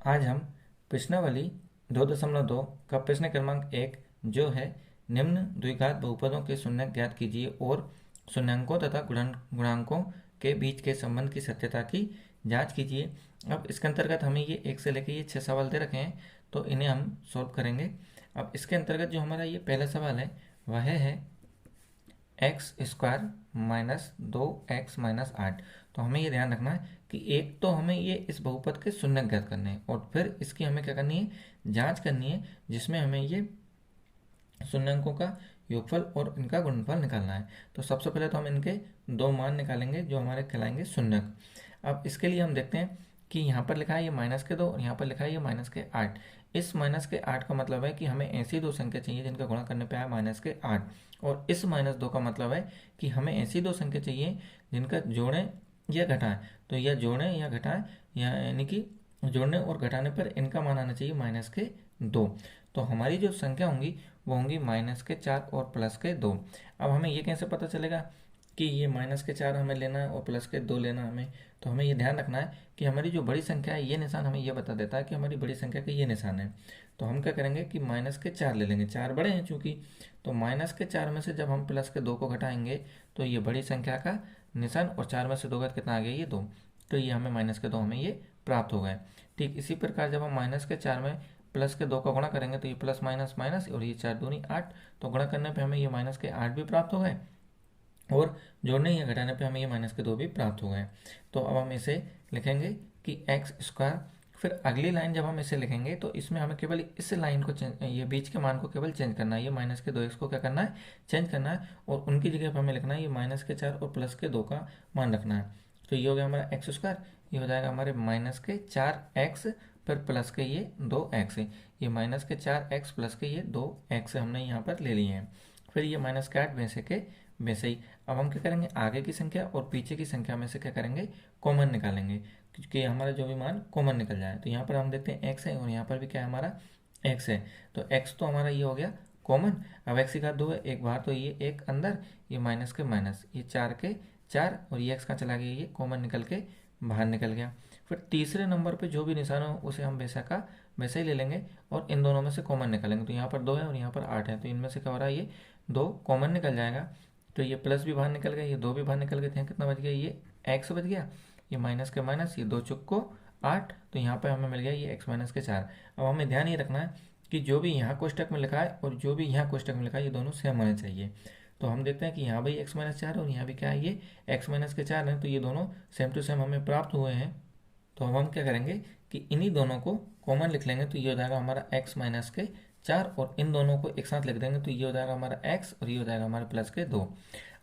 आज हम प्रश्नावली 2.2 का प्रश्न क्रमांक 1 जो है निम्न द्विघात बहुपदों के शून्यक ज्ञात कीजिए और शून्यांकों तथा गुणांकों के बीच के संबंध की सत्यता की जांच कीजिए। अब इसके अंतर्गत हमें ये 1 से लेकर ये 6 सवाल दे रखे हैं, तो इन्हें हम सॉल्व करेंगे। अब इसके अंतर्गत जो हमारा ये पहला सवाल है वह है एक्स स्क्वायर माइनस 2x-8। तो हमें ये ध्यान रखना है कि एक तो हमें ये इस बहुपद के शून्यक ज्ञात करने हैं और फिर इसकी हमें क्या करनी है, जांच करनी है, जिसमें हमें ये शून्यंकों का योगफल और इनका गुणनफल निकालना है। तो सबसे पहले तो हम इनके दो मान निकालेंगे जो हमारे कहलाएंगे शून्यक। अब इसके लिए हम देखते हैं कि यहाँ पर लिखा है ये -2 और यहाँ पर लिखा है ये -8। इस -8 का मतलब है कि हमें ऐसी दो संख्या चाहिए जिनका गुणा करने पे आए -8, और इस -2 का मतलब है कि हमें ऐसी दो संख्या चाहिए जिनका जोड़ें या घटाएं। तो यह जोड़ें या घटाएं, यानी कि जोड़ने और घटाने पर इनका मान आना चाहिए -2। तो हमारी जो संख्या होंगी वो होंगी -4 और +2। अब हमें ये कैसे पता चलेगा कि ये -4 हमें लेना है और +2 लेना है हमें? तो हमें ये ध्यान रखना है कि हमारी जो बड़ी संख्या है ये निशान हमें ये बता देता है कि हमारी बड़ी संख्या का ये निशान है। तो हम क्या करेंगे कि -4 ले लेंगे, 4 बड़े हैं चूंकि। तो -4 में से जब हम +2 को घटाएंगे तो ये बड़ी संख्या का निशान, और 4 में से 2 कितना आ गया, ये 2। तो ये हमें -2 हमें ये प्राप्त हो गए। ठीक इसी प्रकार जब हम -4 में +2 का गुणा करेंगे तो ये प्लस माइनस माइनस और ये 4 दूनी 8। तो गुणा करने पे हमें ये -8 भी प्राप्त हो गए और जोड़ने या घटाने पे हमें ये -2 भी प्राप्त हो गए। तो अब हम इसे लिखेंगे कि एक्स स्क्वायर। फिर अगली लाइन जब हम इसे लिखेंगे तो इसमें हमें केवल इस लाइन को ये बीच के मान को केवल चेंज करना है, ये -2x को क्या करना है, चेंज करना है, और उनकी जगह पर हमें लिखना है ये -4 और +2 का मान रखना है। तो ये हो गया हमारा एक्स स्क्वायर, ये हो जाएगा हमारे -4x फिर प्लस के ये 2x, ये -4x प्लस के ये 2x हमने यहाँ पर ले लिए हैं। फिर ये -8 वैसे के वैसे ही। अब हम क्या करेंगे, आगे की संख्या और पीछे की संख्या में से क्या करेंगे, कॉमन निकालेंगे, क्योंकि हमारा जो भी मान कॉमन निकल जाए। तो यहाँ पर हम देखते हैं x है और यहाँ पर भी क्या है, हमारा x है। तो x तो हमारा ये हो गया कॉमन। अब x की घात 2 है, एक बाहर तो ये एक अंदर, ये माइनस के माइनस, ये 4 के 4 और ये x कहाँ चला गया, ये कॉमन निकल के बाहर निकल गया। फिर तीसरे नंबर पे जो भी निशान हो उसे हम वैसा का वैसे ही ले लेंगे और इन दोनों में से कॉमन निकालेंगे। तो यहाँ पर 2 है और यहाँ पर 8 है, तो इनमें से क्या हो रहा है, ये 2 कॉमन निकल जाएगा। तो ये प्लस भी बाहर निकल गया, ये 2 भी बाहर निकल गए, यहाँ कितना बच गया, ये x बच गया, ये माइनस के माइनस, ये 2 चुक्को 8। तो यहाँ पर हमें मिल गया ये x-4। अब हमें ध्यान ये रखना है कि जो भी यहाँ कोष्टक में लिखा है और जो भी यहाँ कोष्टक में लिखा है ये दोनों सेम होने चाहिए। तो हम देखते हैं कि यहाँ भी x-4 और यहाँ भी क्या है, ये x-4 है, तो ये दोनों सेम टू सेम हमें प्राप्त हुए हैं। तो अब हम क्या करेंगे कि इन्हीं दोनों को कॉमन लिख लेंगे, तो ये हो जाएगा हमारा x-4 और इन दोनों को एक साथ लिख देंगे तो ये हो जाएगा हमारा x और ये हो जाएगा हमारा +2।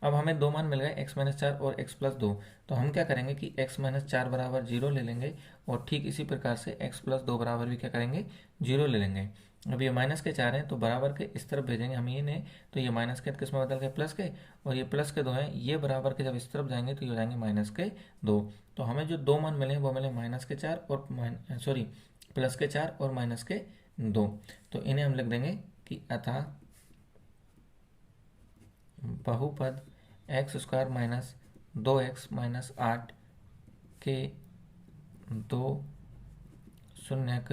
अब हमें दो मान मिल गए x-4 और x+2। तो हम क्या करेंगे कि x-4 बराबर 0 ले लेंगे और ठीक इसी प्रकार से x+2 बराबर भी क्या करेंगे, 0 ले लेंगे। अब ये -4 हैं तो बराबर के इस तरफ भेजेंगे हम ये ने, तो ये माइनस के किस में बदल गए, प्लस के, और ये +2 हैं, ये बराबर के जब इस तरफ जाएंगे तो ये हो जाएंगे -2। तो हमें जो दो मान मिले वो मिले -4 और +4 और -2। तो इन्हें हम लिख देंगे कि अतः बहुपद x² माइनस 2x-8 के दो शून्यक,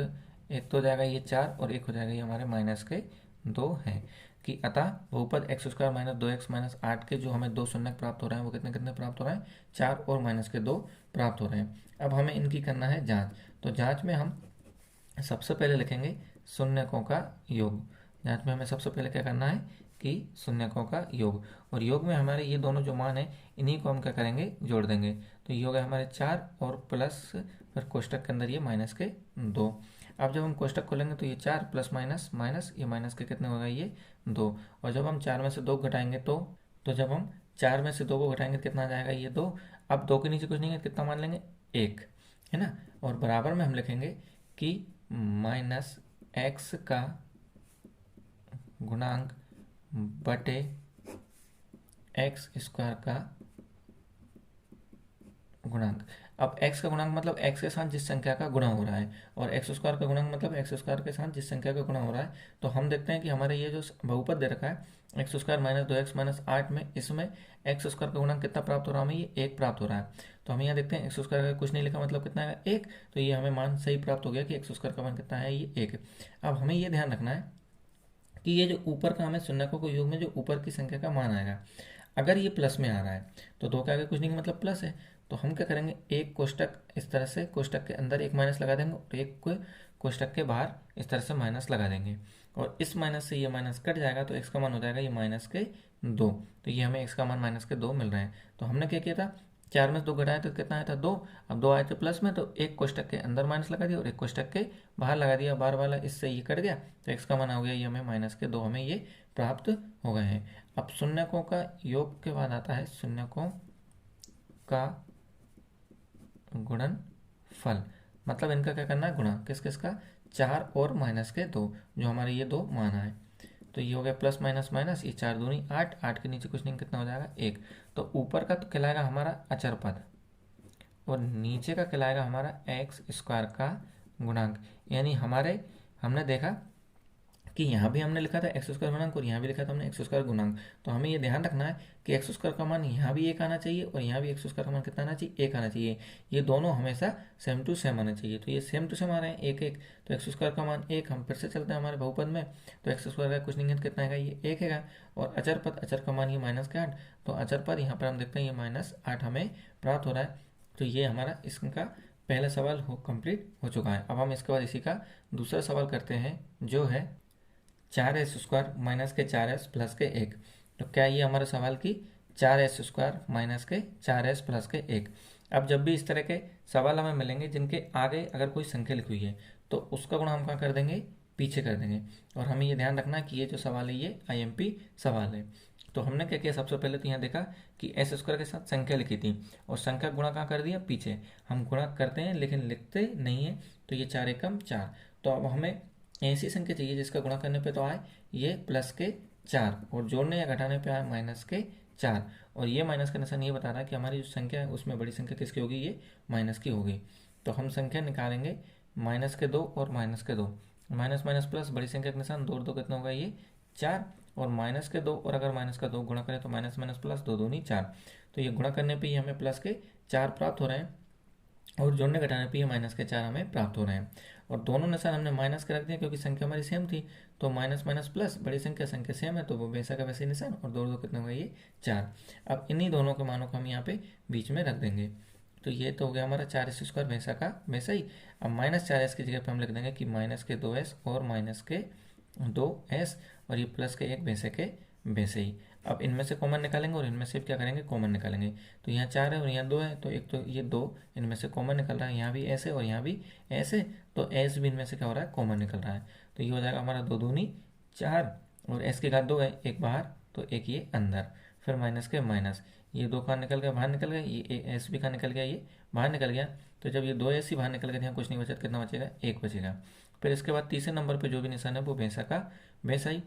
एक तो हो जाएगा ये 4 और एक हो जाएगा ये हमारे -2 है, कि अतः बहुपद x² माइनस 2x-8 के जो हमें दो शून्यक प्राप्त हो रहे हैं वो कितने कितने प्राप्त हो रहे हैं, 4 और -2 प्राप्त हो रहे हैं। अब हमें इनकी करना है जांच। तो जांच में हम सबसे पहले लिखेंगे शून्यकों का योग। जांच में हमें सबसे पहले क्या करना है कि शून्यकों का योग, और योग में हमारे ये दोनों जो मान है इन्हीं को हम क्या करेंगे, जोड़ देंगे। तो ये हो गया हमारे 4 और प्लस फिर कोष्टक के अंदर ये -2। अब जब हम कोष्टक खोलेंगे तो ये 4 प्लस माइनस माइनस, ये माइनस के कितने होगा, ये 2। और जब हम 4 में से 2 घटाएंगे तो जब हम 4 में से 2 को घटाएंगे कितना आ जाएगा, ये 2। अब 2 के नीचे कुछ नहीं है, कितना मान लेंगे, 1, है ना। और बराबर में हम लिखेंगे कि -x का गुणांक बटे x² का गुणांक। अब x का गुणांक मतलब x के साथ जिस संख्या का गुणा हो रहा है, और x² का गुणांक मतलब x² के साथ जिस संख्या का गुणा हो रहा है। तो हम देखते हैं कि हमारे ये जो बहुपद दे रखा है x² माइनस 2x-8 में, इसमें x² का गुणांक कितना प्राप्त हो रहा है हमें, ये 1 प्राप्त हो रहा है। तो तो हम यहाँ देखते हैं एक्स स्क्वायर का कुछ नहीं लिखा, मतलब कितना है 1। तो ये हमें मान सही प्राप्त हो गया कि एक्स स्क्वायर का मान कितना है, ये 1। अब हमें ये ध्यान रखना है कि ये जो ऊपर का हमें शून्यकों के योग में जो ऊपर की संख्या का मान आएगा, अगर ये प्लस में आ रहा है तो 2 के आगे कुछ नहीं मतलब प्लस है, तो हम क्या करेंगे, एक कोष्टक इस तरह से, कोष्टक के अंदर एक माइनस लगा देंगे और एक को कोष्टक के बाहर इस तरह से माइनस लगा देंगे, और इस माइनस से ये माइनस कट जाएगा तो एक्स का मान हो जाएगा ये -2। तो ये हमें एक्स का मान -2 मिल रहा है। तो हमने क्या किया था, 4 में से 2 घटाया तो कितना आया था 2। अब 2 आए थे प्लस में, तो एक कोष्टक के अंदर माइनस लगा दिया और एक कोष्टक के बाहर लगा दिया, बार वाला इससे ये कट गया, तो एक्स का मान हो गया ये हमें -2 हमें ये प्राप्त हो गए हैं। अब शून्यकों का योग के बाद आता है शून्यकों का गुणनफल, मतलब इनका क्या करना है, गुणा किस किस का, 4 और -2, जो हमारे ये 2 मान है। तो ये हो गया प्लस माइनस माइनस, ये 4 दूनी 8, 8 के नीचे कुछ नहीं, कितना हो जाएगा 1। तो ऊपर का तो कहलाएगा हमारा अचर पद और नीचे का कहलाएगा हमारा एक्स स्क्वायर का गुणांक। यानी हमारे हमने देखा कि यहाँ भी हमने लिखा था एक्स स्क्वायर गुणांक और यहाँ भी लिखा था हमने एक्स स्क्वायर गुणांक। तो हमें ये ध्यान रखना है कि एक्स स्क्वायर का मान यहाँ भी 1 आना चाहिए और यहाँ भी एक्स स्क्वायर का मान कितना आना चाहिए, 1 आना चाहिए। ये दोनों हमेशा सेम टू सेम आना चाहिए। तो ये सेम टू सेम आ रहे हैं 1 1, तो एक्स स्क्वायर का मान 1। हम फिर से चलते हैं हमारे बहुपद में, तो एक्स स्क्वायर का कुछ नहीं है कितना है, ये 1 है। और अचर पद, अचर का मान ये -8, तो अचर पद यहाँ पर हम देखते हैं ये -8 हमें प्राप्त हो रहा है। तो ये हमारा इसका पहला सवाल कंप्लीट हो चुका है। अब हम इसके बाद इसी का दूसरा सवाल करते हैं, जो है 4s² माइनस के 4s प्लस के 1। तो क्या ये हमारे सवाल की 4s² माइनस के 4s प्लस के 1। अब जब भी इस तरह के सवाल हमें मिलेंगे जिनके आगे अगर कोई संख्या लिखी हुई है तो उसका गुणा हम क्या कर देंगे, पीछे कर देंगे। और हमें ये ध्यान रखना है कि ये जो सवाल है ये IMP सवाल है। तो हमने क्या किया, सबसे पहले तो यहाँ देखा कि s² के साथ संख्या लिखी थी और संख्या गुणा कहाँ कर दिया, पीछे। हम गुणा करते हैं लेकिन लिखते नहीं है, तो ये 4 एकम 4। तो अब हमें ऐसी संख्या चाहिए जिसका गुणा करने पे तो आए ये +4 और जोड़ने या घटाने पे आए -4। और ये माइनस का निशान ये बता रहा है कि हमारी जो संख्या है उसमें बड़ी संख्या किसकी होगी, ये माइनस की होगी। तो हम संख्या निकालेंगे -2 और -2, माइनस माइनस प्लस, बड़ी संख्या का निशान, 2 और 2 कितना होगा, ये 4। और -2 और अगर -2 गुणा करें तो माइनस माइनस प्लस, 2 दूनी 4। तो ये गुणा करने पे ही हमें +4 प्राप्त हो रहे हैं और जोड़ने घटाने पे ये -4 हमें प्राप्त हो रहे हैं। और दोनों निशान हमने माइनस के रख दिए क्योंकि संख्या हमारी सेम थी। तो माइनस माइनस प्लस, बड़ी संख्या संख्या सेम है तो वो वैसा का वैसे निशान, और 2 2 कितना होगा, ये 4। अब इन्हीं दोनों के मानों को हम यहाँ पे बीच में रख देंगे। तो ये तो हो गया हमारा 4s² वैसा का वैसा ही। अब -4s की जगह पे हम लिख देंगे कि -2s और -2s, और ये प्लस के 1 वैसे के वैसे ही। अब इनमें से कॉमन निकालेंगे और इनमें से क्या करेंगे, कॉमन निकालेंगे। तो यहाँ 4 है और यहाँ 2 है, तो एक तो ये 2 इनमें से कॉमन निकल रहा है, यहाँ भी ऐसे और यहाँ भी ऐसे, तो एस भी इनमें से क्या हो रहा है, कॉमन निकल रहा है। तो ये हो जाएगा हमारा 2 दूनी 4 और एस की घात 2 है, एक बाहर तो एक ये अंदर, फिर माइनस के माइनस, ये 2 कहाँ निकल गया, बाहर निकल गया, ये एस भी कहाँ निकल गया, ये बाहर निकल गया। तो जब ये 2s ही बाहर निकल गया, यहाँ कुछ नहीं बचा, कितना बचेगा, 1 बचेगा। फिर इसके बाद तीसरे नंबर पर जो भी निशान है वो वैसा का वैसा ही।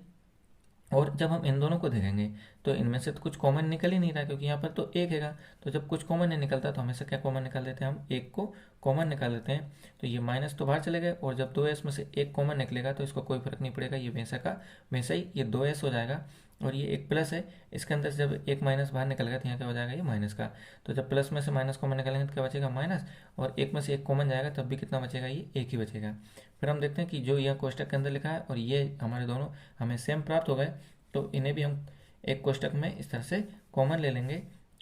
और जब हम इन दोनों को देखेंगे तो इनमें से तो कुछ कॉमन निकल ही नहीं रहा, क्योंकि यहाँ पर तो 1 हैगा। तो जब कुछ कॉमन नहीं निकलता तो हमेशा क्या कॉमन निकाल देते हैं, हम 1 को कॉमन निकाल लेते हैं। तो ये माइनस तो बाहर चले गए और जब 2s में से 1 कॉमन निकलेगा तो इसको कोई फर्क नहीं पड़ेगा, ये वैसा का वैसा ही, ये 2s हो जाएगा। और ये एक प्लस है, इसके अंदर से जब एक माइनस बाहर निकल गया तो यहाँ क्या हो जाएगा, ये माइनस का। तो जब प्लस में से माइनस कॉमन निकालेंगे तो क्या बचेगा, माइनस, और 1 में से 1 कॉमन जाएगा तब भी कितना बचेगा, ये 1 ही बचेगा। फिर हम देखते हैं कि जो यह कोष्टक के अंदर लिखा है और ये हमारे दोनों हमें सेम प्राप्त हो गए, तो इन्हें भी हम एक कोष्टक में इस तरह से कॉमन ले लेंगे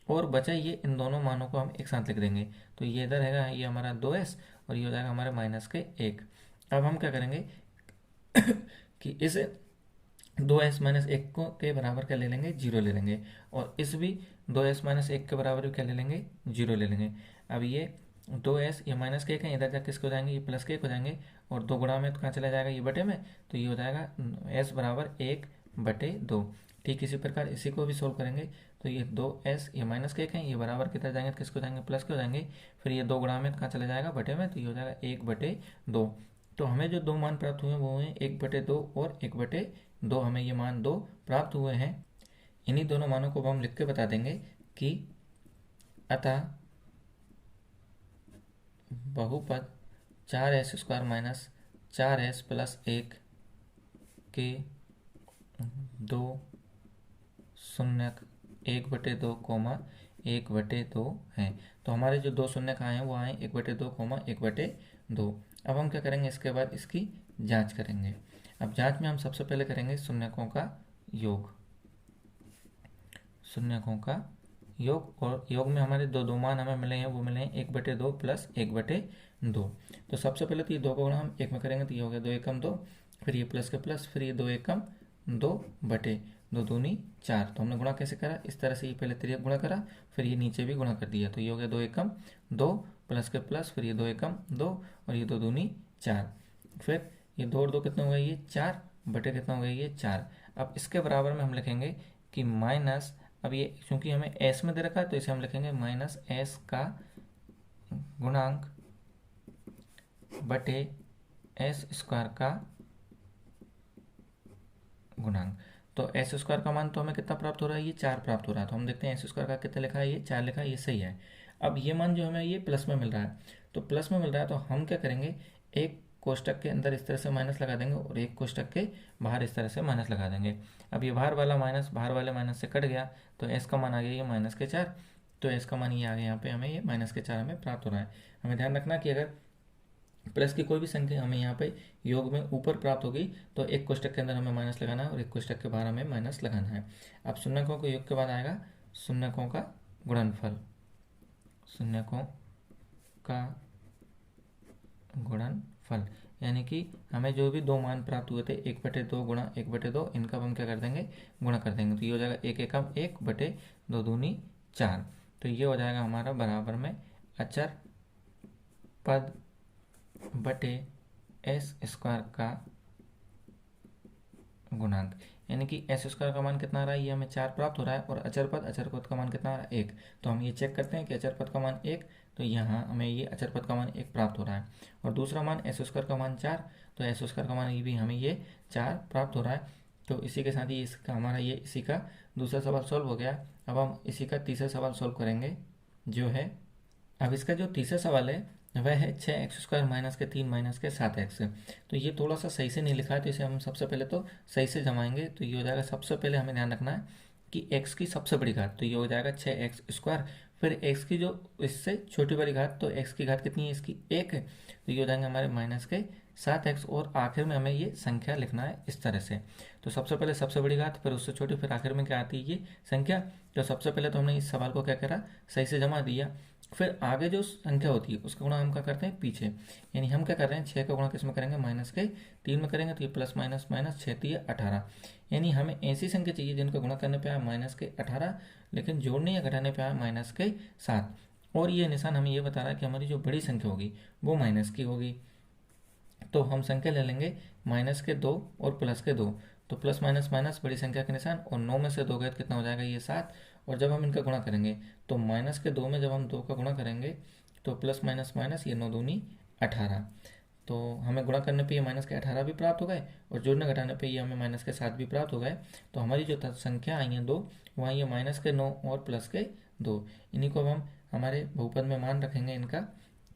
और बचा ये इन दोनों मानों को हम एक साथ लिख देंगे। तो ये इधर रहेगा, ये हमारा 2s और ये हो जाएगा हमारा -1। अब हम क्या करेंगे कि इस 2s - 1 को के बराबर क्या ले लेंगे, 0 ले लेंगे, और इस भी 2s - 1 के बराबर भी क्या ले लेंगे, 0 ले लेंगे। अब ये 2s ये माइनस के 1 है, इधर जाके किसके हो जाएंगे, ये प्लस के 1 हो जाएंगे, और 2 गुणा में तो कहाँ चला जाएगा, ये बटे में, तो ये हो जाएगा s बराबर 1/2। ठीक इसी प्रकार इसी को भी सोल्व करेंगे। तो ये 2s ये माइनस के 1 है, ये बराबर किधर जाएंगे, किसको जाएंगे, प्लस के हो जाएंगे। फिर ये 2 गुणा में कहाँ चला जाएगा, बटे में, तो ये हो जाएगा 1/2। तो हमें जो 2 मान प्राप्त हुए वो हैं 1/2 और 1/2, हमें ये मान 2 प्राप्त हुए हैं। इन्हीं दोनों मानों को हम लिख के बता देंगे कि अतः बहुपद 4s² माइनस 4s प्लस 1 के 2 शून्यक 1/2, 1/2 है। तो हमारे जो दो शून्य कहाँ हैं वो आए 1/2 कोमा 1/2। अब हम क्या करेंगे, इसके बाद इसकी जांच करेंगे। अब जांच में हम सबसे पहले करेंगे शून्यकों का योग, शून्यकों का योग। और योग में हमारे दो मान हमें मिले हैं, वो मिले हैं 1/2 प्लस 1/2। तो सबसे पहले तो ये दो का गुणा हम एक में करेंगे तो ये हो गया 2 एकम 2, फिर ये प्लस के प्लस, फिर ये 2 एकम 2/2 दूनी 4। तो हमने गुणा कैसे करा, इस तरह से ये पहले तिर्यक गुणा करा, फिर ये नीचे भी गुणा कर दिया। तो ये हो गया 2 एकम 2 प्लस के प्लस, फिर ये 2 एकम 2 और ये 2 दूनी 4। फिर ये 2 और 2 कितना हो गया, ये 4 बटे कितना हो गया, ये 4। अब इसके बराबर में हम लिखेंगे कि माइनस, अब ये चूंकि हमें एस में दे रखा है तो इसे हम लिखेंगे माइनस एस का गुणांक बटे एस स्क्वायर का गुणांक। तो एस स्क्वायर का मान तो हमें कितना प्राप्त हो रहा है, ये 4 प्राप्त हो रहा है। तो हम देखते हैं एस स्क्वायर का कितना लिखा है, ये 4 लिखा है, ये सही है। अब ये मान जो हमें ये प्लस में मिल रहा है, तो प्लस में मिल रहा है तो हम क्या करेंगे, एक कोष्टक के अंदर इस तरह से माइनस लगा देंगे और एक कोष्टक के बाहर इस तरह से माइनस लगा देंगे। अब ये बाहर वाला माइनस बाहर वाले माइनस से कट गया, तो एस का मान आ गया ये -4। तो एस का मान ये आ गया, यहाँ पे हमें ये -4 हमें प्राप्त हो रहा है। हमें ध्यान रखना कि अगर प्लस की कोई भी संख्या हमें यहाँ पे योग में ऊपर प्राप्त होगी तो एक कोष्टक के अंदर हमें माइनस लगाना है और एक कोष्टक के बाहर हमें माइनस लगाना है। अब शून्यकों के योग के बाद आएगा शून्यकों का गुणनफल, शून्यकों का गुणनफल, यानी कि हमें जो भी दो मान प्राप्त हुए थे 1/2 गुणा 1/2, इनका हम क्या कर देंगे, गुणा कर देंगे। तो ये हो जाएगा 1 एकम 1/2 दूनी 4। तो ये हो जाएगा हमारा बराबर में अचर पद बटे एस स्क्वायर का गुणांक, यानी कि एस स्क्वायर का मान कितना आ रहा है, ये हमें 4 प्राप्त हो रहा है और अचर पद का मान कितना आ रहा है 1। तो हम ये चेक करते हैं कि अचर पद का मान 1, तो यहाँ हमें ये अचर पद का मान 1 प्राप्त हो रहा है। और दूसरा मान एस स्क्वायर का मान 4, तो एस स्क्वायर का मान ये भी हमें ये 4 प्राप्त हो रहा है। तो इसी के साथ ही इसका हमारा ये इसी का दूसरा सवाल सॉल्व हो गया। अब हम इसी का तीसरा सवाल सॉल्व करेंगे, जो है, अब इसका जो तीसरा सवाल है वह है 6x² माइनस के 3 माइनस के 7x। तो ये थोड़ा सा सही से नहीं लिखा है, तो इसे हम सबसे पहले तो सही से जमाएंगे। तो ये हो जाएगा, सबसे पहले हमें ध्यान रखना है कि x की सबसे बड़ी घात, तो ये हो जाएगा 6x²। फिर x की जो इससे छोटी वाली घात, तो x की घात कितनी है, इसकी 1 है, तो ये हो जाएंगे हमारे माइनस के 7x। और आखिर में हमें ये संख्या लिखना है इस तरह से। तो सबसे पहले सबसे बड़ी घात, फिर उससे छोटी, फिर आखिर में क्या आती है, ये संख्या। तो सबसे पहले तो हमने इस सवाल को क्या करा, सही से जमा दिया। फिर आगे जो संख्या होती है उसका गुणा हम क्या करते हैं पीछे, यानी हम क्या कर रहे हैं 6 का गुणा किस में करेंगे, माइनस के 3 में करेंगे। तो ये प्लस माइनस माइनस 6 3 18, यानी हमें ऐसी संख्या चाहिए जिनका गुणा करने पे आया -18, लेकिन जोड़ने या घटाने पे आया -7। और ये निशान हमें ये बता रहा है कि हमारी जो बड़ी संख्या होगी वो माइनस की होगी। तो हम संख्या ले लेंगे -2 और +2। तो प्लस माइनस माइनस बड़ी संख्या के निशान, और 9 में से 2 गए तो कितना हो जाएगा, ये 7। और जब हम इनका गुणा करेंगे तो -2 में जब हम 2 का गुणा करेंगे तो प्लस माइनस माइनस ये 9 दूनी 18। तो हमें गुणा करने पे ये -18 भी प्राप्त हो गए और जोड़ने घटाने पे ये हमें -7 भी प्राप्त हो गए। तो हमारी जो संख्या आई हैं 2, वो आई है -9 और +2। इन्हीं को हम हमारे बहुपद में मान रखेंगे इनका।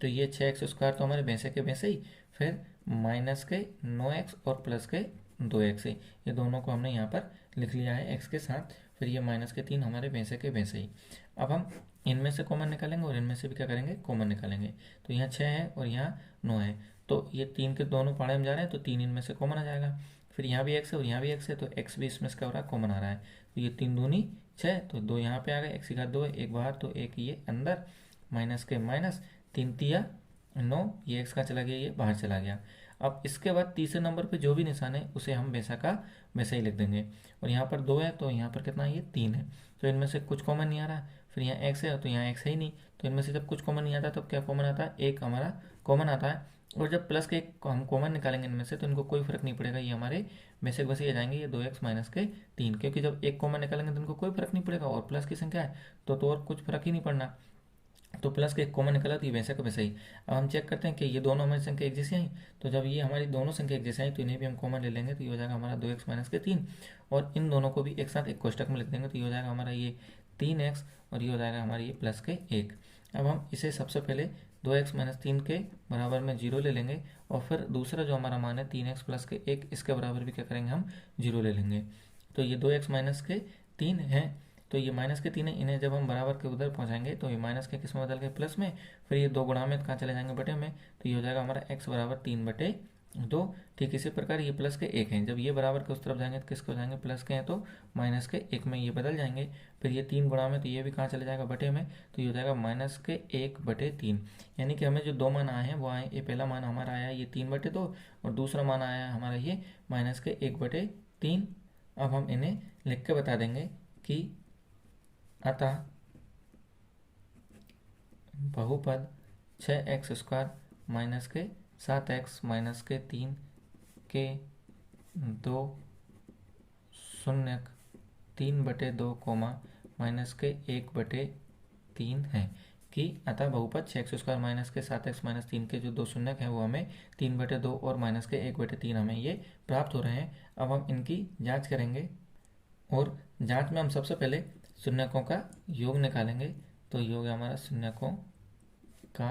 तो ये 6x² तो हमारे भैंसे के भैंसे ही, फिर -9x और +2x, ये दोनों को हमने यहाँ पर लिख लिया है x के साथ। फिर ये -3 हमारे भैंसे के भैंसे ही। अब हम इनमें से कॉमन निकालेंगे और इनमें से भी क्या करेंगे, कॉमन निकालेंगे। तो यहाँ 6 है और यहाँ 9 है, तो ये 3 के दोनों पाड़े में जा रहे हैं, तो 3 इनमें से कॉमन आ जाएगा। फिर यहाँ भी x है और यहाँ भी x है, तो x भी इसमें से क्या हो रहा है, कॉमन आ रहा है। तो ये 3 दूनी 6, तो 2 यहाँ पे आ गए, x की घात 2 है, एक बाहर तो एक ये अंदर, माइनस के माइनस 3 तिया 9, ये x का चला गया, ये बाहर चला गया। अब इसके बाद तीसरे नंबर पे जो भी निशान है उसे हम वैसा का वैसा ही लिख देंगे। और यहाँ पर 2 है तो यहाँ पर कितना है, ये 3 है, तो इनमें से कुछ कॉमन नहीं आ रहा। फिर यहाँ x है तो यहाँ x है ही नहीं, तो इनमें से जब कुछ कॉमन नहीं आता तब क्या कॉमन आता है, एक हमारा कॉमन आता है। और जब प्लस के एक हम कॉमन निकालेंगे इनमें से तो इनको कोई फर्क नहीं पड़ेगा, ये हमारे वैसे वैसे ही आ जाएंगे, ये 2x माइनस के 3, क्योंकि जब एक कॉमन निकालेंगे तो इनको कोई फर्क नहीं पड़ेगा और प्लस की संख्या है तो और कुछ फर्क ही नहीं पड़ना। तो प्लस के एक कॉमन निकला तो ये वैसे का वैसे ही। अब हम चेक करते हैं कि ये दोनों हमारी संख्या एक जैसी आई, तो जब ये हमारी दोनों संख्या एक जैसी आई तो इन्हें भी हम कॉमन ले लेंगे, तो ये हो जाएगा हमारा 2x माइनस के 3। और इन दोनों को भी एक साथ एक कोष्टक में लिख देंगे, तो ये हो जाएगा हमारा ये 3x और ये हो जाएगा हमारा ये प्लस के 1। अब हम इसे सबसे पहले 2x माइनस 3 के बराबर में 0 ले लेंगे, और फिर दूसरा जो हमारा मान है 3x प्लस के 1, इसके बराबर भी क्या करेंगे, हम 0 ले लेंगे। तो ये 2x माइनस के 3 है। तो ये माइनस के 3 है, इन्हें जब हम बराबर के उधर पहुंचाएंगे तो ये माइनस के किस में बदल के प्लस में, फिर ये 2 गुणा में कहाँ चले जाएंगे बटे में, तो ये हो जाएगा हमारा x बराबर 3/2। ठीक इसी प्रकार ये प्लस के 1 हैं, जब ये बराबर के उस तरफ जाएंगे तो किसके हो जाएंगे, प्लस के हैं तो माइनस के 1 में ये बदल जाएंगे। फिर ये 3 गुणा में तो ये भी कहाँ चले जाएगा बटे में, तो ये हो जाएगा -1/3। यानी कि हमें जो 2 मान आए हैं वो आए, ये पहला मान हमारा आया ये 3/2 और दूसरा मान आया हमारा ये -1/3। अब हम इन्हें लिख के बता देंगे कि अतः बहुपद 6x² माइनस के 7x माइनस के 3 के 2 शून्यक 3/2 कोमा माइनस के 1/3 है कि अतः बहुपद 6x² माइनस के 7x माइनस 3 के जो 2 शून्यक हैं वो हमें 3/2 और माइनस के 1/3 हमें ये प्राप्त हो रहे हैं। अब हम इनकी जांच करेंगे और जांच में हम सबसे पहले शून्यकों का योग निकालेंगे। तो योग है हमारा शून्यकों का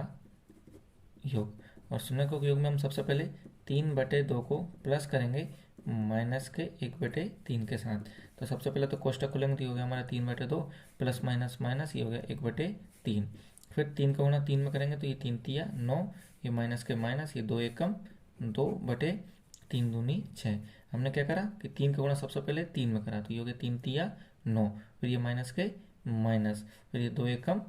योग, और शून्यकों के योग में हम सबसे पहले 3/2 को प्लस करेंगे माइनस के 1/3 के साथ। तो सबसे पहले तो कोष्टक खोलेंगे तो ये हो गया हमारा 3/2 प्लस माइनस माइनस, ये हो गया 1/3। फिर 3 का गुणा 3 में करेंगे तो ये 3 तिया 9, ये माइनस के माइनस, ये 2 एकम 2/3 दूनी 6। हमने क्या करा कि 3 का गुणा सबसे पहले 3 में करा, तो ये हो गया 3 तिया 9, फिर ये माइनस के माइनस, फिर ये 2 एकम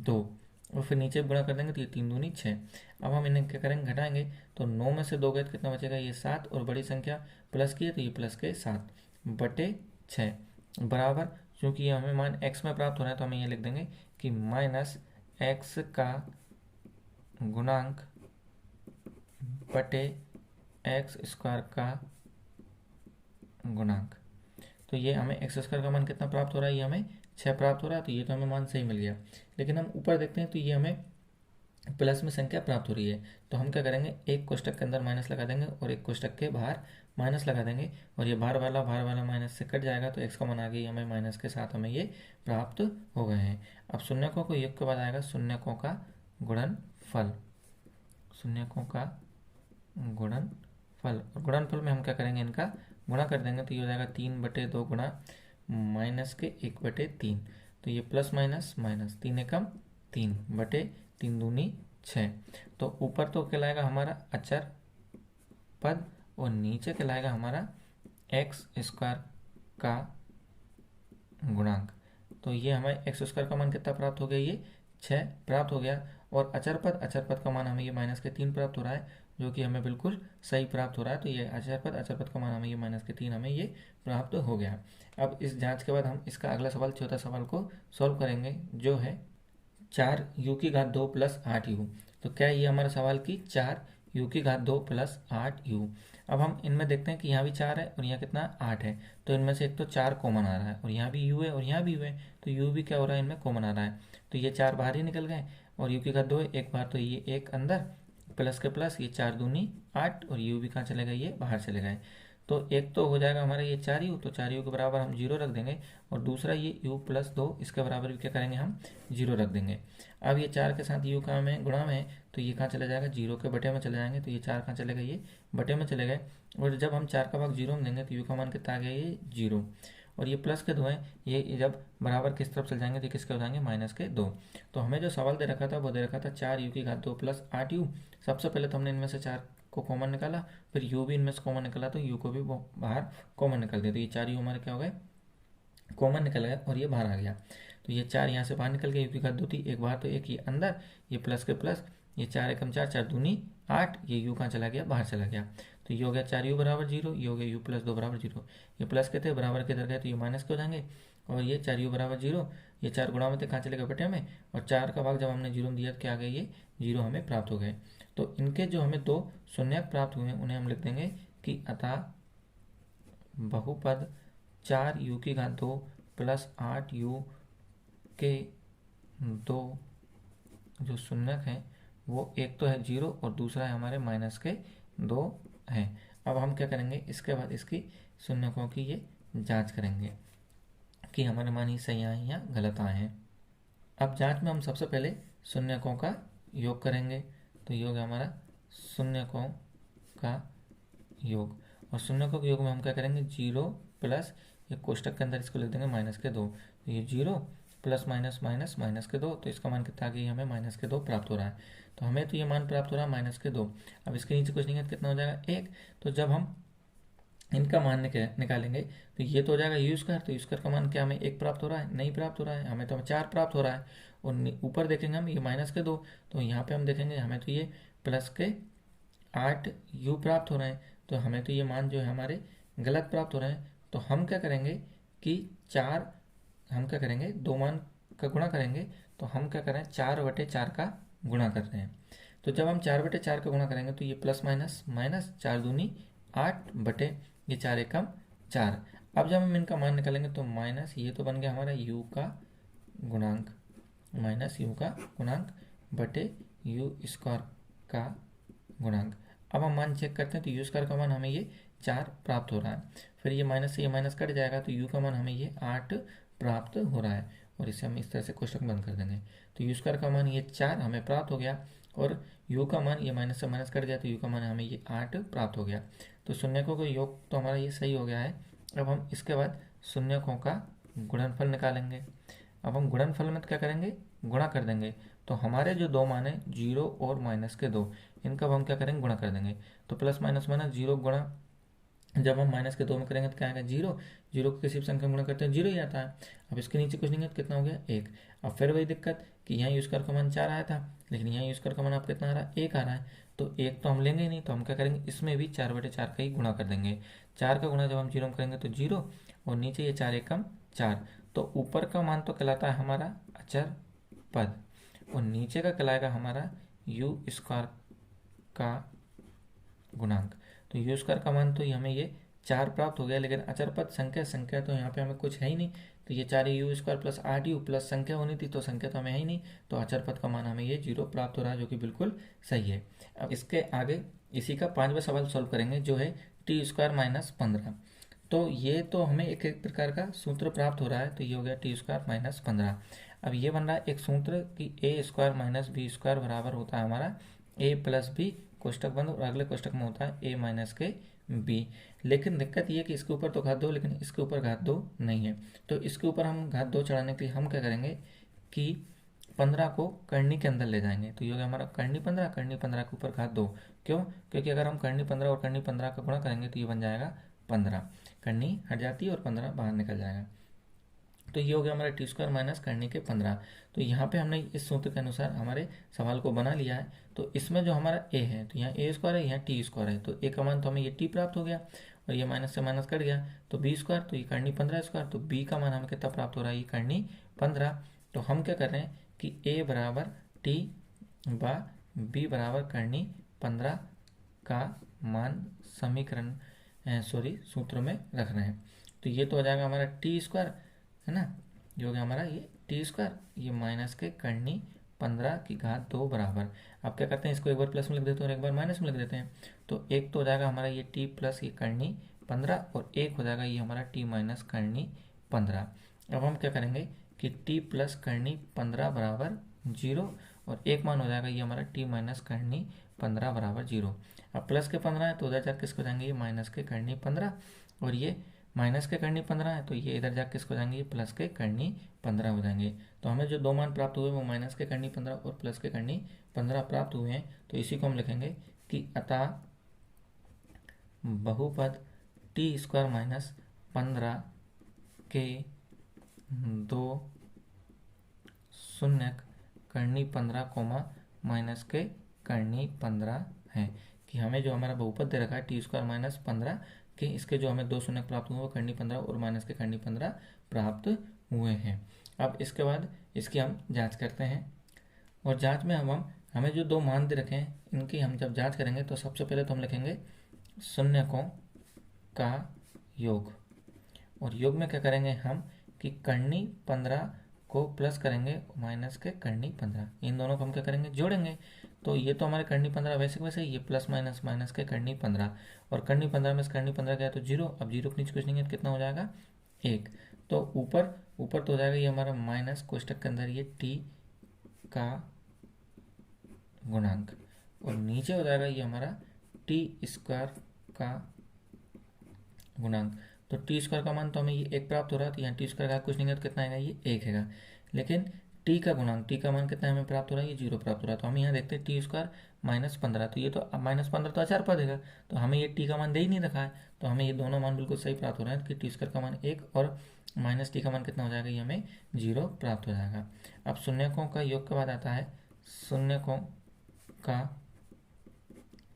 2 और फिर नीचे गुणा कर देंगे तो ये 3 दूनी 6। अब हम इन्हें क्या करेंगे, घटाएंगे तो 9 में से 2 गए तो कितना बचेगा, ये 7, और बड़ी संख्या प्लस की है तो ये प्लस के 7/6 बराबर, क्योंकि ये हमें मान x में प्राप्त हो रहा है तो हमें ये लिख देंगे कि -x का गुणांक बटे x² का गुणांक। तो ये हमें x² का मान कितना प्राप्त हो रहा है, ये हमें 6 प्राप्त हो रहा है, तो ये तो हमें मान सही मिल गया। लेकिन हम ऊपर देखते हैं तो ये हमें प्लस में संख्या प्राप्त हो रही है, तो हम क्या करेंगे, एक कोष्टक के अंदर माइनस लगा देंगे और एक कोष्टक के बाहर माइनस लगा देंगे, और ये बाहर वाला माइनस से कट जाएगा तो x का मान आ गई हमें माइनस के साथ हमें ये प्राप्त हो गए हैं। अब शून्यकों को योग के बाद आएगा शून्यकों का गुणनफल। शून्यकों का गुणनफल, और गुणनफल में हम क्या करेंगे, इनका गुणा कर देंगे तो ये हो जाएगा 3/2 गुणा माइनस के 1/3, तो ये प्लस माइनस माइनस 3 एकम 3/3 दूनी 6। तो ऊपर तो कहलाएगा हमारा अचर पद और नीचे कहलाएगा हमारा x² का गुणांक। तो ये हमें x² का मान कितना प्राप्त हो गया, ये 6 प्राप्त हो गया, और अचर पद का मान हमें ये माइनस के 3 प्राप्त हो रहा है, जो कि हमें बिल्कुल सही प्राप्त हो रहा है। तो ये अचर पद का मान हमें ये माइनस के 3 हमें ये प्राप्त हो गया। अब इस जांच के बाद हम इसका अगला सवाल, चौथा सवाल को सॉल्व करेंगे, जो है 4u² + 8u। तो क्या ये हमारे सवाल की 4u² + 8u। अब हम इनमें देखते हैं कि यहाँ भी 4 है और यहाँ कितना 8 है, तो इनमें से एक तो 4 कॉमन आ रहा है, और यहाँ भी u है और यहाँ भी u है, तो u भी क्या हो रहा है, इनमें कॉमन आ रहा है, तो ये 4 बाहर ही निकल गए, और u² है एक बार, तो ये एक अंदर प्लस के प्लस, ये 4 दूनी 8, और u भी कहाँ चले गए, ये बाहर चले गए। तो एक तो हो जाएगा हमारा ये 4u, तो 4u के बराबर हम 0 रख देंगे, और दूसरा ये u + 2 इसके बराबर भी क्या करेंगे, हम 0 रख देंगे। अब ये 4 के साथ u कहाँ में गुणा में है, तो ये कहाँ चले जाएगा, 0 के बटे में चले जाएंगे, तो ये 4 कहाँ चले गए, ये बटे में चले गए, और जब हम 4 का भाग 0 में देंगे तो u का मान कितना आ गया, ये 0, और ये प्लस के 2 हैं, ये जब बराबर किस तरफ चल जाएंगे तो किसके हो जाएंगे, -2। तो हमें जो सवाल दे रखा था वो दे रखा था 4u² + 8u। सबसे पहले तो हमने इनमें से 4 को कॉमन निकाला, फिर u भी इनमें से कॉमन निकाला, तो u को भी बाहर कॉमन निकल दिया, तो ये 4u हमारे क्या हो गए, कॉमन निकल गया, और ये बाहर आ गया। तो ये 4 यहाँ से बाहर निकल गया, u² थी, एक बाहर तो एक ये अंदर, ये प्लस के प्लस, ये 4 एकम 4, 4 दूनी 8, ये u कहाँ चला गया, बाहर चला गया। तो ये हो गया 4u = 0, ये हो गया u + 2 = 0। ये प्लस के थे, बराबर के इधर गए तो ये माइनस के हो जाएंगे, और ये 4u = 0, ये 4 गुणा में थे, कहाँ चले गए, बटे में, और 4 का भाग जब हमने 0 में दिया तो क्या आ गए, ये 0 हमें प्राप्त हो गए। तो इनके जो हमें 2 शून्यक प्राप्त हुए उन्हें हम लिख देंगे कि अतः बहुपद 4u² + 8u के 2 जो शून्यक हैं वो एक तो है 0 और दूसरा है हमारे -2 है। अब हम क्या करेंगे, इसके बाद इसकी शून्यकों की ये जांच करेंगे कि हमारे मान ही सही आए या गलत आए हैं। अब जांच में हम सबसे पहले शून्यकों का योग करेंगे, तो योग है हमारा शून्यकों का योग, और शून्यकों के योग में हम क्या करेंगे, 0 + ये कोष्टक के अंदर इसको लिख देंगे माइनस के 2, तो ये 0 प्लस माइनस माइनस माइनस के 2, तो इसका मान कितना आ गया, हमें माइनस के 2 प्राप्त हो रहा है। तो हमें तो ये मान प्राप्त हो रहा है माइनस के 2। अब इसके नीचे कुछ नहीं है तो कितना हो जाएगा 1। तो जब हम इनका मान निकालेंगे तो ये तो हो जाएगा यू स्क्वायर, तो यू स्क्वायर का मान क्या हमें 1 प्राप्त हो रहा है, नहीं प्राप्त हो रहा है, हमें तो 4 प्राप्त हो रहा है। और ऊपर देखेंगे हम ये माइनस के 2, तो यहाँ पे हम देखेंगे हमें तो ये प्लस के 8 यू प्राप्त हो रहे हैं। तो हमें तो ये मान जो है हमारे गलत प्राप्त हो रहे हैं। तो हम क्या करेंगे कि हम क्या करेंगे, दो मान का गुणा करेंगे। तो हम क्या करें, 4/4 का गुणा कर रहे हैं। तो जब हम 4/4 का गुणा करेंगे तो ये प्लस माइनस माइनस 4 दूनी 8 बटे ये 4 एकम 4। अब जब हम इनका मान निकालेंगे तो माइनस ये तो बन गया हमारा यू का गुणांक, माइनस यू का गुणांक बटे यू स्क्वायर का गुणांक। अब हम मान चेक करते हैं तो यू स्क्वायर का मान हमें ये 4 प्राप्त हो रहा है। फिर ये माइनस से ये माइनस कट जाएगा तो यू का मान हमें ये 8 प्राप्त हो रहा है। और इसे हम इस तरह से कोष्टक बंद कर देंगे। तो यू स्क्वायर का मान ये 4 हमें प्राप्त हो गया और यू का मान ये माइनस से माइनस कट गया तो यू का मान हमें ये 8 प्राप्त हो गया। तो शून्यकों का योग तो हमारा ये सही हो गया है। अब हम इसके बाद शून्यकों का गुणनफल निकालेंगे। अब हम गुणनफल में क्या करेंगे, गुणा कर देंगे। तो हमारे जो दो मान है 0 और माइनस के 2, इनका अब हम क्या करेंगे, गुणा कर देंगे। तो प्लस माइनस माइनस 0 गुणा, जब हम माइनस के 2 में करेंगे तो क्या आएगा 0, 0 को किसी भी संख्या में गुणा करते हैं 0 ही आता है। अब इसके नीचे कुछ नहीं है तो कितना हो गया 1। अब फिर वही दिक्कत कि यहाँ यूज कर का मान 4 आया था, लेकिन यहाँ यूज कर का मान आप कितना आ रहा है 1 आ रहा है। तो 1 तो हम लेंगे ही नहीं, तो हम क्या करेंगे, इसमें भी 4/4 का ही गुणा कर देंगे। 4 का गुणा जब हम 0 में करेंगे तो 0 और नीचे ये 4 एकम 4। तो ऊपर का मान तो कहलाता है हमारा अचर पद और नीचे का कहलाएगा हमारा यू स्क्वायर का गुणांक। तो यू स्क्वायर का मान तो हमें ये 4 प्राप्त हो गया, लेकिन अचर पद संख्या तो यहाँ पे हमें कुछ है ही नहीं। तो ये 4 you square plus 8 you plus संख्या होनी थी, तो संख्या तो हमें है ही नहीं। तो अचर पद का मान हमें ये 0 प्राप्त हो रहा है, जो कि बिल्कुल सही है। अब इसके आगे इसी का 5वां सवाल सॉल्व करेंगे, जो है टी स्क्वायर माइनस 15। तो ये तो हमें एक एक प्रकार का सूत्र प्राप्त हो रहा है। तो ये हो गया टी स्क्वायर माइनस 15। अब ये बन रहा है एक सूत्र कि ए स्क्वायर माइनस बी स्क्वायर बराबर होता है हमारा ए प्लस बी कोष्टक बंद, और अगले कोष्टक में होता है ए माइनस के बी। लेकिन दिक्कत ये है कि इसके ऊपर तो घात 2, लेकिन इसके ऊपर घात 2 नहीं है। तो इसके ऊपर हम घात 2 चढ़ाने के लिए हम क्या करेंगे कि 15 को करनी के अंदर ले जाएंगे। तो ये हो गया हमारा करनी 15, करनी 15 के ऊपर घात 2। क्यों? क्योंकि अगर हम करनी 15 और करनी 15 का गुणा करेंगे तो ये बन जाएगा 15, करनी हट जाती है और 15 बाहर निकल जाएगा। तो ये हो गया हमारा टी स्क्वायर माइनस करने के 15। तो यहाँ पे हमने इस सूत्र के अनुसार हमारे सवाल को बना लिया है। तो इसमें जो हमारा ए है तो यहाँ ए स्क्वायर है, यहाँ टी स्क्वायर है। तो ए का मान तो हमें ये टी प्राप्त हो गया और ये माइनस से माइनस कट गया तो बी स्क्वायर, तो ये करनी 15 स्क्वायर। तो बी का मान हमें कितना प्राप्त हो रहा है, ये करनी 15। तो हम क्या कर रहे हैं कि ए बराबर टी व बी बराबर करनी 15 का मान समीकरण सूत्र में रख रहे हैं। तो ये तो हो जाएगा हमारा टी स्क्वायर, है ना, जो हो गया हमारा ये टी स्क्वायर, ये माइनस के करनी 15 की घात 2 बराबर। अब क्या करते हैं, इसको एक बार प्लस में लिख देते हैं और एक बार माइनस में लिख देते हैं। तो एक तो हो जाएगा हमारा ये टी प्लस ये करनी 15 और एक हो जाएगा ये हमारा टी माइनस करनी 15। अब हम क्या करेंगे कि टी प्लस करनी 15 बराबर 0 और एक मान हो जाएगा ये हमारा टी माइनस करनी 15 बराबर 0। अब प्लस के 15 है तो उधर जाके किसको जाएंगे, ये माइनस के करनी 15 और ये माइनस के करनी 15 है तो ये इधर जाके किसको जाएंगे, ये प्लस के करनी 15 हो जाएंगे। तो हमें जो दो मान प्राप्त हुए वो माइनस के करनी 15 और प्लस के करनी 15 प्राप्त हुए हैं। तो इसी को हम लिखेंगे कि अतः बहुपद टी स्क्वायर माइनस 15 के दो शून्यक करनी 15 कोमा माइनस के करनी 15 है। कि हमें जो हमारा बहुपद दे रखा है टी स्क्वायर माइनस 15 कि इसके जो हमें दो शून्यक प्राप्त हुए वो करनी 15 और माइनस के करनी 15 प्राप्त हुए हैं। अब इसके बाद इसकी हम जांच करते हैं और जांच में हम हमें जो दो मान दे रखे हैं इनकी हम जब जांच करेंगे तो सबसे पहले तो हम लिखेंगे शून्यकों का योग। और योग में क्या करेंगे हम कि करनी 15 को प्लस करेंगे माइनस के करनी 15, इन दोनों को हम क्या करेंगे, जोड़ेंगे। तो ये तो हमारे करनी 15 वैसे के वैसे ये प्लस माइनस माइनस के करनी 15 और करनी 15 में से करनी 15 गया तो 0। अब 0 के नीचे कुछ नहीं है तो कितना हो जाएगा 1। तो ऊपर ऊपर तो हो जाएगा ये हमारा माइनस कोष्टक के अंदर ये टी का गुणांक और नीचे हो जाएगा ये हमारा टी स्क्वायर का गुणांक। तो टी स्क्वायर का मान तो हमें ये 1 प्राप्त हो रहा है, तो यहाँ टी स्क्वायर का कुछ नहीं है तो कितना आएगा, ये 1 है। लेकिन टी का गुणांक, टी का मान कितना हमें प्राप्त हो रहा है, ये 0 प्राप्त हो रहा है। तो हम यहाँ देखते हैं टी स्क्वायर -15, तो ये तो -15 तो अचार पद है, तो हमें ये टी का मान दे ही नहीं रखा है, तो हमें ये दोनों मान बिल्कुल सही प्राप्त हो रहे हैं कि टी स्क्वायर का मान 1 और माइनस टी का मान कितना हो जाएगा, ये हमें 0 प्राप्त हो जाएगा। अब शून्यकों का योग के बाद आता है शून्यकों का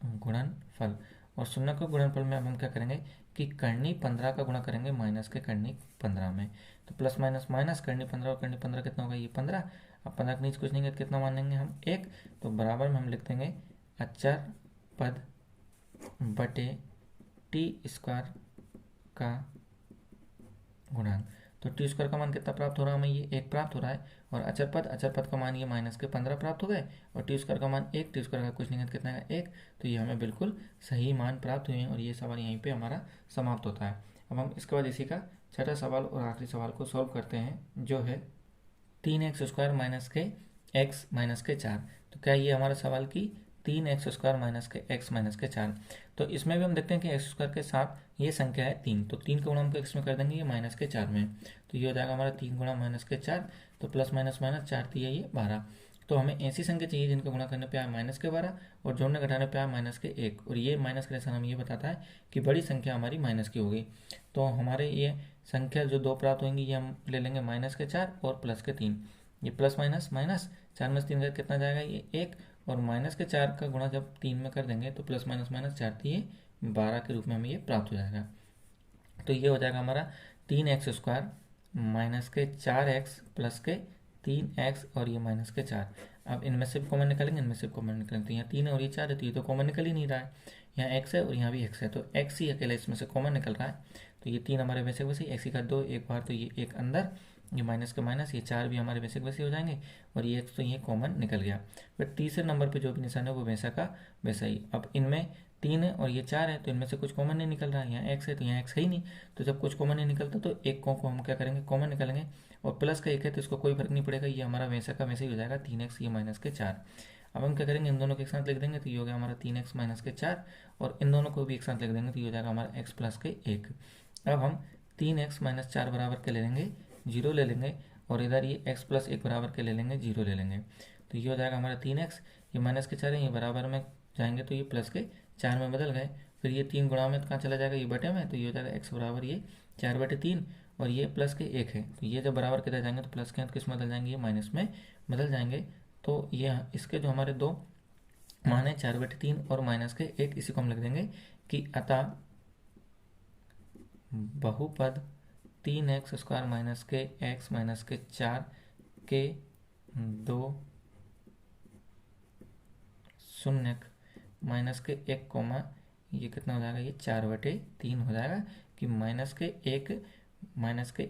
गुणनफल, और शून्यक के गुणनफल में अब हम क्या करेंगे कि करनी 15 का गुणा करेंगे माइनस के करनी 15 में, तो प्लस माइनस माइनस करनी 15 और करनी 15 कितना होगा, ये 15। अब 15 के नीचे कुछ नहीं है तो कितना मानेंगे हम 1, तो बराबर में हम लिख देंगे अचर पद बटे टी स्क्वायर का गुणांक। तो टी स्क्वायर का मान कितना प्राप्त हो रहा है हमें, ये 1 प्राप्त हो रहा है, और अचर पद का मान ये -15 प्राप्त हो गए, और टी स्क्वायर का मान 1, टी स्क्वायर का कुछ नहीं है कितना है 1, तो ये हमें बिल्कुल सही मान प्राप्त हुए हैं, और ये सवाल यहीं पे हमारा समाप्त होता है। अब हम इसके बाद इसी का छठा सवाल और आखिरी सवाल को सॉल्व करते हैं, जो है 3x² माइनस के x माइनस के 4। तो क्या ये हमारा सवाल की 3x² माइनस के x माइनस के 4। तो इसमें भी हम देखते हैं कि x² के साथ ये संख्या है 3, तो 3 का गुणा हम x में कर देंगे, ये माइनस के 4 में, तो ये हो जाएगा हमारा 3 गुणा माइनस के 4, तो प्लस माइनस माइनस 4 थी ये 12। तो हमें ऐसी संख्या चाहिए जिनका गुणा करने पे आए माइनस के 12 और जोड़ने घटाने पे आए माइनस के 1, और ये माइनस का निशान हमें ये बताता है कि बड़ी संख्या हमारी माइनस की होगी। तो हमारे ये संख्या जो 2 प्राप्त होंगी ये हम ले लेंगे माइनस के 4 और प्लस के 3, ये प्लस माइनस माइनस 4 में 3 का कितना जाएगा, ये 1, और माइनस के 4 का गुणा जब 3 में कर देंगे तो प्लस माइनस माइनस 4 थी ये 12 के रूप में हमें ये प्राप्त हो जाएगा। तो ये हो जाएगा हमारा 3x² माइनस के 4x प्लस के 3x और ये माइनस के 4। अब इनमें से भी कॉमन निकालेंगे, इनमें से कॉमन निकालेंगे, तो यहाँ 3 और ये 4 है, तो ये तो कॉमन निकल ही नहीं रहा है, यहाँ x है और यहाँ भी x है, तो x ही अकेला इसमें से कॉमन निकल रहा है, तो ये 3 हमारे बेसिक वैसे x का 2 एक बार, तो ये 1 अंदर, ये माइनस के माइनस, ये 4 भी हमारे बेसिक वैसे हो जाएंगे, और ये x तो ये कॉमन निकल गया। फिर तीसरे नंबर पे जो भी निशान है वो वैसा का वैसा ही। अब इनमें 3 है और ये 4 है, तो इनमें से कुछ कॉमन नहीं निकल रहा है, यहाँ x है तो यहाँ x है ही नहीं, तो जब कुछ कॉमन नहीं निकलता तो एक को हम क्या करेंगे, कॉमन निकालेंगे, और प्लस का 1 है तो इसको कोई फर्क नहीं पड़ेगा, ये हमारा वैसा का वैसे ही हो जाएगा 3x ये माइनस के 4। अब हम क्या करेंगे, इन दोनों को एक साथ लिख देंगे, तो ये हो गया हमारा 3x माइनस के 4, और इन दोनों को भी एक साथ लिख देंगे तो ये हो जाएगा हमारा x प्लस के 1। अब हम 3x माइनस 4 बराबर के ले लेंगे 0 ले लेंगे, और इधर ये x प्लस 1 बराबर के ले लेंगे 0 ले लेंगे, तो ये हो जाएगा हमारा 3x, ये माइनस के 4 है, ये बराबर में जाएंगे तो ये प्लस के 4 में बदल गए, फिर ये 3 गुणा में कहाँ चला जाएगा, ये बटे में, तो ये हो जाएगा x बराबर ये 4/3, और ये प्लस के 1 है, तो ये जब बराबर किधर जाएंगे तो प्लस के अंत किस में बदल जाएंगे, ये माइनस में बदल जाएंगे। तो ये इसके जो हमारे दो मान है 4/3 और माइनस के 1, इसी को हम लिख देंगे कि अतः बहुपद 3x² माइनस के x माइनस के 4 के 2 शून्यक माइनस के 1 कोमा ये कितना हो जाएगा, ये 4/3 हो जाएगा, कि माइनस के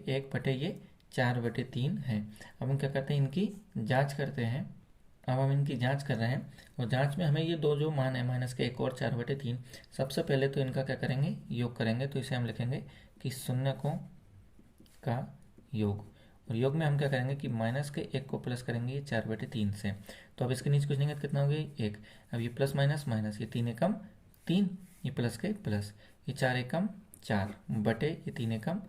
1 बटे ये 4/3 है। अब हम क्या करते हैं, इनकी जांच करते हैं। अब हम इनकी जांच कर रहे हैं, और जांच में हमें ये दो जो मान है माइनस के 1 और 4/3, सबसे पहले तो इनका क्या करेंगे, योग करेंगे, तो इसे हम लिखेंगे कि शून्यकों का योग, और योग में हम क्या करेंगे कि माइनस के 1 को प्लस करेंगे ये 4/3 से, तो अब इसके नीचे कुछ नहीं है, कितना हो गया 1, अब ये प्लस माइनस माइनस, ये 3 एकम 3, ये प्लस के प्लस, ये 4 एकम 4 बटे ये 3 एकम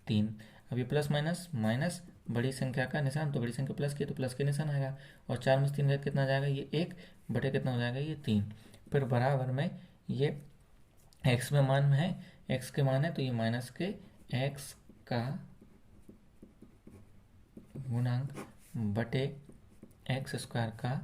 3, अब ये प्लस माइनस माइनस बड़ी संख्या का निशान, तो बड़ी संख्या प्लस की तो प्लस के निशान आएगा, और 4 में 3 कितना आ जाएगा, ये 1 बटे कितना हो जाएगा, ये 3, फिर बराबर में ये x में मान में है, x के मान है तो ये माइनस के x का गुणांक बटे x² का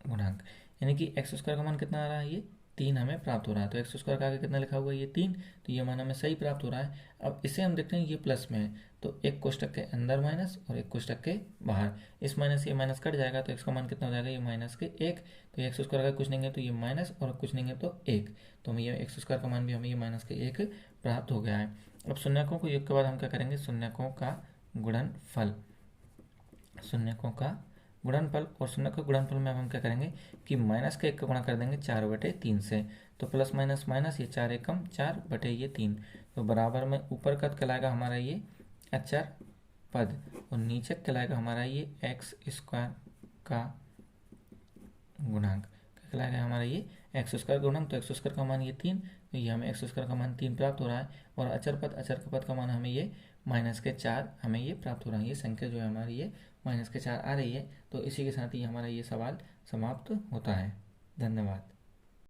गुणांक, यानी कि x² का मान कितना आ रहा है, ये 3 हमें प्राप्त हो रहा है, तो x² का आगे कितना लिखा हुआ है, ये 3, तो ये मान हमें सही प्राप्त हो रहा है। अब इसे हम देखते हैं ये प्लस में है, तो एक कोष्टक के अंदर माइनस और एक कोष्टक के बाहर, इस माइनस ये माइनस कट जाएगा, तो x का मान कितना हो जाएगा, ये माइनस के 1, तो ये x² का कुछ नहीं है तो ये माइनस, और कुछ नहीं है तो 1, तो हमें ये x² का मान भी हमें ये माइनस के 1 प्राप्त हो गया है। अब शून्यकों को योग के बाद हम क्या करेंगे, शून्यकों का गुणनफल, शून्यकों का गुणनफल, और शून्य के गुणनफल में हम क्या करेंगे कि माइनस के 1 का गुणा कर देंगे 4/3 से, तो प्लस माइनस माइनस, ये 4 एकम 4 बटे ये 3, तो बराबर में ऊपर का कहलाएगा हमारा ये अचर पद, और नीचे कहलाएगा हमारा ये x² का गुणांक, क्या निकला है हमारा ये एक्स स्क्वायर गुणक। तो एक्स स्क्वायर का मान ये 3, तो ये हमें एक्स स्क्वायर का मान 3 प्राप्त हो रहा है। और अचर का मान हमें ये -4 हमें ये प्राप्त हो रहा है। ये संख्या जो है हमारी ये -4 आ रही है। तो इसी के साथ ही हमारा ये सवाल समाप्त होता है। धन्यवाद।